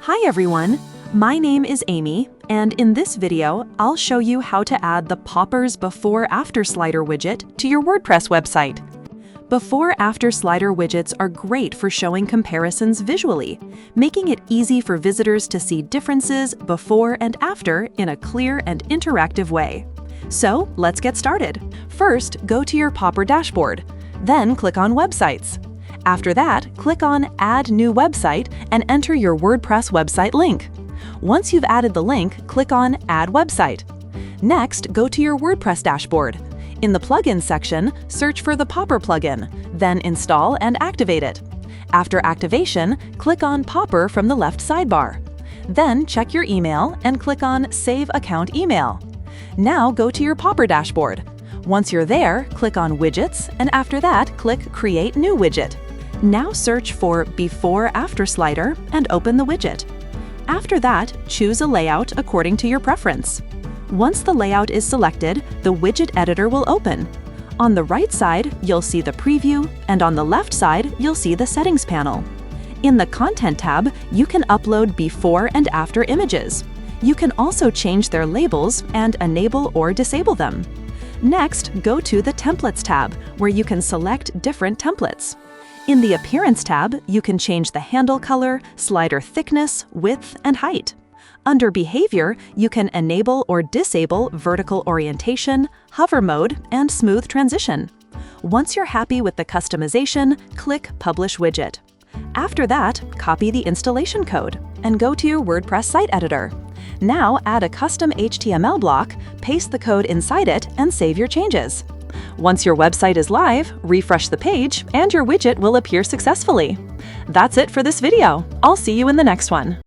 Hi everyone, my name is Amy, and in this video, I'll show you how to add the Poppers Before-After Slider widget to your WordPress website. Before-After Slider widgets are great for showing comparisons visually, making it easy for visitors to see differences before and after in a clear and interactive way. So let's get started. First, go to your Popper dashboard, then click on Websites. After that, click on Add New Website and enter your WordPress website link. Once you've added the link, click on Add Website. Next, go to your WordPress dashboard. In the Plugins section, search for the Popper plugin, then install and activate it. After activation, click on Popper from the left sidebar. Then check your email and click on Save Account Email. Now go to your Popper dashboard. Once you're there, click on Widgets, and after that, click Create New Widget. Now search for Before-After Slider and open the widget. After that, choose a layout according to your preference. Once the layout is selected, the widget editor will open. On the right side, you'll see the preview, and on the left side, you'll see the settings panel. In the Content tab, you can upload before and after images. You can also change their labels and enable or disable them. Next, go to the Templates tab, where you can select different templates. In the Appearance tab, you can change the handle color, slider thickness, width, and height. Under Behavior, you can enable or disable vertical orientation, hover mode, and smooth transition. Once you're happy with the customization, click Publish Widget. After that, copy the installation code and go to your WordPress site editor. Now add a custom HTML block, paste the code inside it, and save your changes. Once your website is live, refresh the page, and your widget will appear successfully. That's it for this video. I'll see you in the next one.